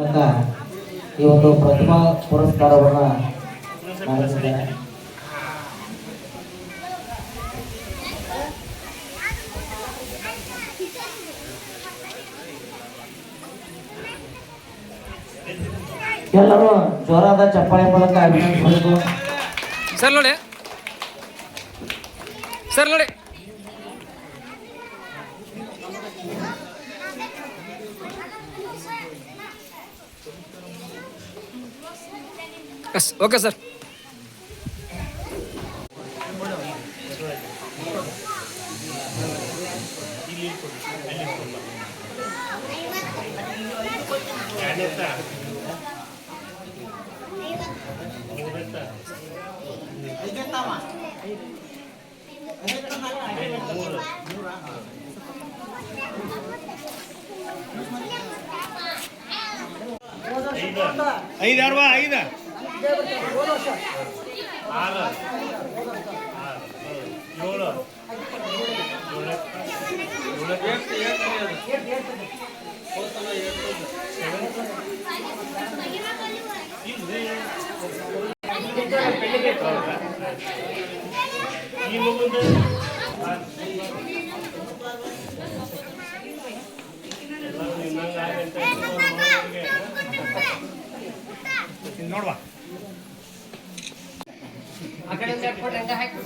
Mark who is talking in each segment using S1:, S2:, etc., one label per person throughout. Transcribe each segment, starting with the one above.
S1: ಈ ಒಂದು ಪ್ರತಿಭಾ ಪುರಸ್ಕಾರವನ್ನು ಮಾಡಿದ್ದಾರೆ. ಎಲ್ಲರೂ ಜೋರಾದ ಚಪ್ಪಾಳೆ ಮೂಲಕ ಅಭಿನಂದಿಸಬೇಕು.
S2: ಸರ್ ನೋಡಿ ಸರ್ ನೋಡಿ ಓಕೆ ಸರ್.
S3: ಐದು ಅರ್ವಾ ಐದು ಆರು ಏಳು ಈ ಮಗುಂದು ನೋಡ್ವಾ
S2: ಆ ಕಡೆ ಹಾಕಿ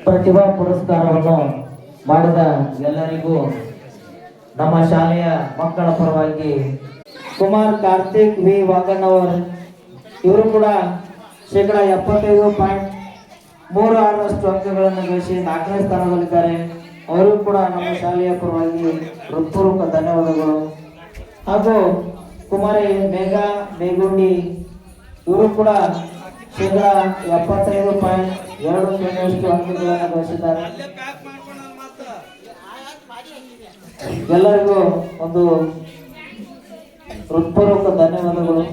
S1: ಪ್ರತಿಭಾ ಪುರಸ್ಕಾರವನ್ನು ಮಾಡಿದ ಎಲ್ಲರಿಗೂ ನಮ್ಮ ಶಾಲೆಯ ಮಕ್ಕಳ ಪರವಾಗಿ ಕುಮಾರ್ ಕಾರ್ತಿಕ್ ವಿ ವಾಗಣ್ಣವರ್ ಇವರು ಕೂಡ ಶೇಕಡ 75.36 ಅಂಕಗಳನ್ನು ಗಳಿಸಿ 4ನೇ ಸ್ಥಾನದಲ್ಲಿದ್ದಾರೆ. ಅವರು ಕೂಡ ನಮ್ಮ ಶಾಲೆಯ ಪರವಾಗಿ ಹೃತ್ಪೂರ್ವಕ ಧನ್ಯವಾದಗಳು. ಹಾಗೂ ಕುಮಾರಿ ಮೇಘಾ ಮೇಗುಂಡಿ ಇವರು ಕೂಡ ಶೇಕಡ 75.2 ಅಂಕಗಳನ್ನು ಗಳಿಸಿದ್ದಾರೆ. ಎಲ್ಲರಿಗೂ ಒಂದು ಹೃತ್ಪೂರ್ವಕ ಧನ್ಯವಾದಗಳು.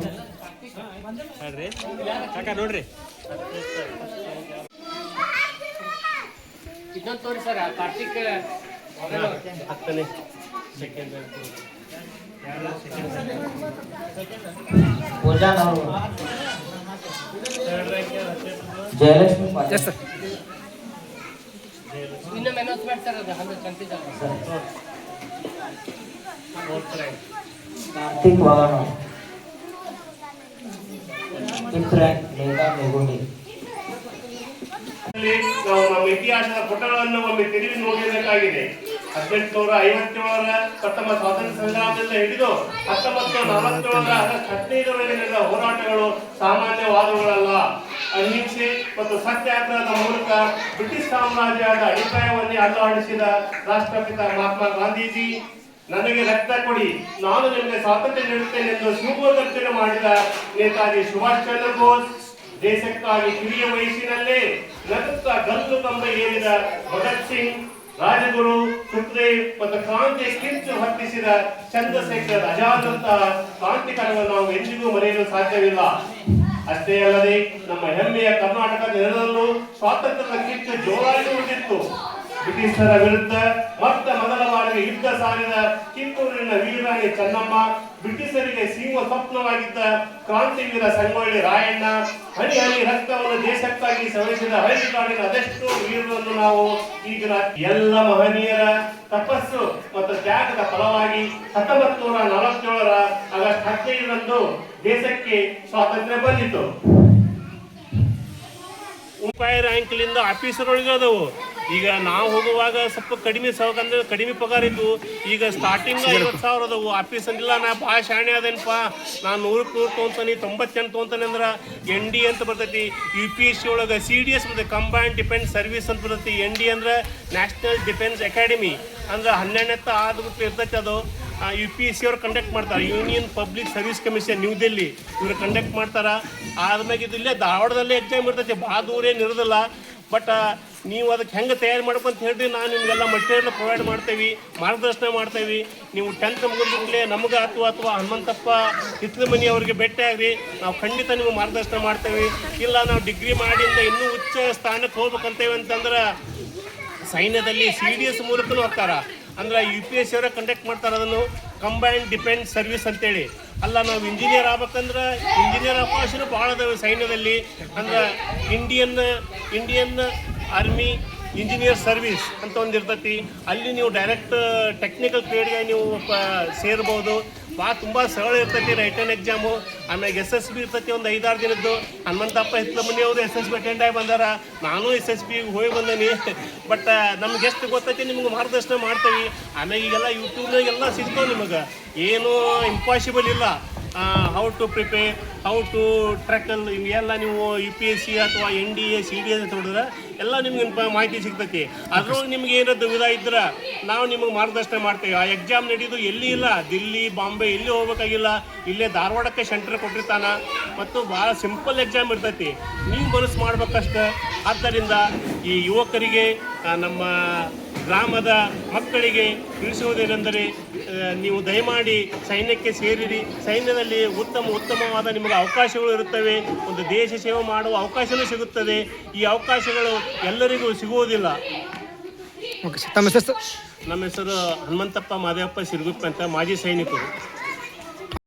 S3: ನೋಡ್ರಿ
S2: ಇನ್ನೊಂದು ತೋರಿ ಸರ್ ಕಾರ್ತಿಕ್
S3: 10ನೇ ಸೆಕೆಂಡ್
S1: ಪೂಜಾ ನಾವು ಜಯಲಕ್ಷ್ಮಿ
S2: ಇನ್ನೊಮ್ಮೆ ಅನೌನ್ಸ್ಮೆಂಟ್ ಸರ್ ಅದು 100 ಕಂತಿದ
S1: ಕಾರ್ತಿಕ್ ವಾಗಣ ಮೇಘಾ ಮೇಗುಂಡಿ.
S3: ನಾವು ನಮ್ಮ ಇತಿಹಾಸದ ಪುಟಗಳನ್ನು ಒಮ್ಮೆ ತಿರುಗಿ ನೋಡಬೇಕಾಗಿದೆ. 1857ರ ಪ್ರಥಮ ಸ್ವಾತಂತ್ರ್ಯ ಸಂಗ್ರಾಮದಿಂದ ಹಿಡಿದು 1947ರ ಆಗಸ್ಟ್ 15ರವರೆಗೆ ನಡೆದ ಹೋರಾಟಗಳು ಸಾಮಾನ್ಯವಾದವುಗಳಲ್ಲ. ಅಹಿಂಸೆ ಮತ್ತು ಸತ್ಯಾಗ್ರಹದ ಮೂಲಕ ಬ್ರಿಟಿಷ್ ಸಾಮ್ರಾಜ್ಯದ ಅಭಿಪ್ರಾಯವನ್ನೇ ಅಲ್ಲಾಡಿಸಿದ ರಾಷ್ಟ್ರಪಿತ ಮಹಾತ್ಮ ಗಾಂಧೀಜಿ, ನನಗೆ ರಕ್ತ ಕೊಡಿ ನಾನು ನಿಮಗೆ ಸ್ವಾತಂತ್ರ್ಯ ನೀಡುತ್ತೇನೆ ಎಂದು ಶಿವಮೊಗ್ಗರ್ಜನೆ ಮಾಡಿದ ನೇತಾಜಿ ಸುಭಾಷ್ ಚಂದ್ರ ಬೋಸ್, ದೇಶಕ್ಕಾಗಿ ಕಿರಿಯ ವಯಸ್ಸಿನಲ್ಲೇ ನಗುತ್ತಾ ಗಲ್ಲು ಕಂಬ ಏರಿದ ಭಗತ್ ಸಿಂಗ್, ರಾಜಗುರು, ಸುಖದೇವ್ ಮತ್ತು ಕ್ರಾಂತಿಯ ಕಿಂಚು ಹತ್ತಿಸಿದ ಚಂದ್ರಶೇಖರ್ ಆಜಾದ್ರಂತಹ ಕ್ರಾಂತಿಕಾರವನ್ನು ನಾವು ಎಂದಿಗೂ ಮರೆಯಲು ಸಾಧ್ಯವಿಲ್ಲ. ಅಷ್ಟೇ ಅಲ್ಲದೆ ನಮ್ಮ ಹೆಮ್ಮೆಯ ಕರ್ನಾಟಕದ ನೆಲದಲ್ಲೂ ಸ್ವಾತಂತ್ರ್ಯದ ಕಿಚ್ಚು ಜೋರಾಗಿ ಉಳಿದಿತ್ತು. ಬ್ರಿಟಿಷರ ವಿರುದ್ಧ ಮೊದಲ ಬಾರಿಗೆ ಯುದ್ಧ ಸಾರಿದ ಕಿತ್ತೂರಿನ ವೀರಾಣಿ ಚೆನ್ನಮ್ಮ, ಬ್ರಿಟಿಷರಿಗೆ ಸಿಂಹ ಸ್ವಪ್ನವಾಗಿದ್ದ ಕ್ರಾಂತಿವೀರ ಸಂಗೊಳ್ಳಿ ರಾಯಣ್ಣ, ಹನಿ ಹನಿ ರಕ್ತವನ್ನು ದೇಶಕ್ಕಾಗಿ ಸವರಿಸಿದ ಹಳ್ಳಿಗಾಡಿನ ಅದೆಷ್ಟೋ ವೀರರನ್ನು ನಾವು ಈಗ ಎಲ್ಲ ಮಹನೀಯರ ತಪಸ್ಸು ಮತ್ತು ತ್ಯಾಗದ ಫಲವಾಗಿ 1947ರ ಆಗಸ್ಟ್ 15ರಂದು ದೇಶಕ್ಕೆ ಸ್ವಾತಂತ್ರ್ಯ ಬಂದಿತು. ರೂಪಾಯಿ ರ್ಯಾಂಕ್ಲಿಂದ ಆಫೀಸರ್ಗಳಿಗದವು ಈಗ ನಾವು ಹೋಗುವಾಗ ಸ್ವಲ್ಪ ಕಡಿಮೆ ಅಂದ್ರೆ ಕಡಿಮೆ ಪಗಾರ ಇದ್ದು, ಈಗ ಸ್ಟಾರ್ಟಿಂಗ್ 50,000 ಅದಾವು. ಆಫೀಸ್ ಅಂದಿಲ್ಲ ನಾ ಭಾಳ ಶಾಣೆ ಅದೇನಪ್ಪ, ನಾನು 100 ತೊಗೊಂತಾನೆ 98 ತೊಗೊಂತಾನೆ ಅಂದ್ರೆ ND ಅಂತ ಬರ್ತೈತಿ. UPSC ಒಳಗೆ CDS ಬರ್ತೈತಿ, ಕಂಬೈನ್ಡ್ ಡಿಫೆನ್ಸ್ ಸರ್ವಿಸ್ ಅಂತ ಬರ್ತೈತಿ. ND ಅಂದ್ರೆ ನ್ಯಾಷನಲ್ ಡಿಫೆನ್ಸ್ ಅಕಾಡೆಮಿ ಅಂದ್ರೆ 12ನೇ ಆದ್ಬಿಟ್ಟು ಇರ್ತೈತಿ. ಅದು UPSC ಅವ್ರು ಕಂಡಕ್ಟ್ ಮಾಡ್ತಾರೆ, union public service commission new Delhi ಇವರು ಕಂಡಕ್ಟ್ ಮಾಡ್ತಾರೆ. ಆದ್ಮೇಲೆ ಇದು ಇಲ್ಲೇ ಧಾರವಾಡದಲ್ಲೇ ಎಕ್ಸಾಮ್ ಇರ್ತೈತಿ, ಭಾಳ ದೂರ ಏನು ಇರೋದಿಲ್ಲ. ಬಟ್ ನೀವು ಅದಕ್ಕೆ ಹೆಂಗೆ ತಯಾರು ಮಾಡ್ಕೊಂತ ಹೇಳ್ರಿ, ನಾವು ನಿಮಗೆಲ್ಲ ಮಟೀರಿಯಲ್ ಪ್ರೊವೈಡ್ ಮಾಡ್ತೇವೆ, ಮಾರ್ಗದರ್ಶನ ಮಾಡ್ತೇವೆ. ನೀವು 10th ಮುಗಿದ್ಮೇಲೆ ನಮ್ಗೆ ಅಥವಾ ಹನುಮಂತಪ್ಪ ಹಿತ್ಲ ಮನಿ ಅವ್ರಿಗೆ ಭೇಟಿ ಆಗ್ರಿ, ನಾವು ಖಂಡಿತ ನಿಮಗೆ ಮಾರ್ಗದರ್ಶನ ಮಾಡ್ತೇವೆ. ಇಲ್ಲ ನಾವು ಡಿಗ್ರಿ ಮಾಡಿಂದ ಇನ್ನೂ ಉಚ್ಚ ಸ್ಥಾನಕ್ಕೆ ಹೋಗ್ಬೇಕಂತೇವೆ ಅಂತಂದ್ರೆ ಸೈನ್ಯದಲ್ಲಿ CDS ಮೂಲಕನೂ ಹೋಗ್ತಾರ. ಅಂದ್ರೆ UPSC ಅವರೇ ಕಂಡಕ್ಟ್ ಮಾಡ್ತಾರೆ ಅದನ್ನು, ಕಂಬೈನ್ಡ್ ಡಿಫೆನ್ಸ್ ಸರ್ವಿಸ್ ಅಂತೇಳಿ. ಅಲ್ಲ ನಾವು ಇಂಜಿನಿಯರ್ ಆಗ್ಬೇಕಂದ್ರೆ ಇಂಜಿನಿಯರ್ ಅವಕಾಶನೂ ಭಾಳ ಅದಾವೆ ಸೈನ್ಯದಲ್ಲಿ. ಅಂದ್ರೆ ಇಂಡಿಯನ್ ಆರ್ಮಿ ಇಂಜಿನಿಯರ್ ಸರ್ವಿಸ್ ಅಂತ ಒಂದು ಇರ್ತೈತಿ. ಅಲ್ಲಿ ನೀವು ಡೈರೆಕ್ಟ್ ಟೆಕ್ನಿಕಲ್ ಟ್ರೇಡ್ಗೆ ನೀವು ಸೇರ್ಬೋದು. ತುಂಬ ಸರಳ ಇರ್ತೈತಿ ರೈಟನ್ ಎಕ್ಸಾಮು. ಆಮೇಲೆ SSB ಇರ್ತೈತಿ ಒಂದು 5-6 ದಿನದ್ದು. ಹನುಮಂತಪ್ಪ ಹಿತ್ಲಮನಿ ಅವರು SSB ಅಟೆಂಡ್ ಆಗಿ ಬಂದಾರ, ನಾನು SSB ಹೋಗಿ ಬಂದೀನಿ. ಬಟ್ ನಮ್ಗೆ ಎಷ್ಟು ಗೊತ್ತೈತಿ ನಿಮ್ಗೆ ಮಾರ್ಗದರ್ಶನ ಮಾಡ್ತೇವೆ. ಆಮೇಲೆ ಈಗೆಲ್ಲ ಯೂಟ್ಯೂಬ್ನಾಗೆಲ್ಲ ಸಿಗ್ತಾವೆ ನಿಮಗೆ, ಏನೂ ಇಂಪಾಸಿಬಲ್ ಇಲ್ಲ. How to prepare, how to tackle, ಇವೆಲ್ಲ ನೀವು UPSC ಅಥವಾ NDA CDS ಅಂತ ನೋಡಿದ್ರೆ ಎಲ್ಲ ನಿಮ್ಗೆ ಮಾಹಿತಿ ಸಿಗ್ತೈತಿ. ಅದ್ರೊಳಗೆ ನಿಮ್ಗೆ ಏನಾದ್ರು ದುವಿಧ ಇದ್ರೆ ನಾವು ನಿಮಗೆ ಮಾರ್ಗದರ್ಶನ ಮಾಡ್ತೇವೆ. ಆ ಎಕ್ಸಾಮ್ ನಡೆಯೋದು ಎಲ್ಲಿ ಇಲ್ಲ, ದಿಲ್ಲಿ ಬಾಂಬೆ ಎಲ್ಲಿ ಹೋಗ್ಬೇಕಾಗಿಲ್ಲ, ಇಲ್ಲೇ ಧಾರವಾಡಕ್ಕೆ ಸೆಂಟರ್ ಕೊಟ್ಟಿರ್ತಾನ. ಮತ್ತು ಭಾಳ ಸಿಂಪಲ್ ಎಕ್ಸಾಮ್ ಇರ್ತೈತಿ, ನೀವು ಮನಸ್ಸು ಮಾಡ್ಬೇಕಷ್ಟೆ. ಆದ್ದರಿಂದ ಈ ಯುವಕರಿಗೆ, ನಮ್ಮ ಗ್ರಾಮದ ಮಕ್ಕಳಿಗೆ ತಿಳಿಸುವುದೇನೆಂದರೆ, ನೀವು ದಯಮಾಡಿ ಸೈನ್ಯಕ್ಕೆ ಸೇರಿರಿ. ಸೈನ್ಯದಲ್ಲಿ ಉತ್ತಮವಾದ ನಿಮಗೆ ಅವಕಾಶಗಳು ಇರುತ್ತವೆ. ಒಂದು ದೇಶ ಸೇವೆ ಮಾಡುವ ಅವಕಾಶವೂ ಸಿಗುತ್ತದೆ. ಈ ಅವಕಾಶಗಳು ಎಲ್ಲರಿಗೂ ಸಿಗುವುದಿಲ್ಲ.
S4: ಓಕೆ ಸರ್, ತಮ್ಮ ಹೆಸರು?
S3: ನಮ್ಮ ಹೆಸರು ಹನುಮಂತಪ್ಪ ಮಾದೇವಪ್ಪ ಸಿರುಗುಪ್ಪೆ ಅಂತ, ಮಾಜಿ ಸೈನಿಕರು.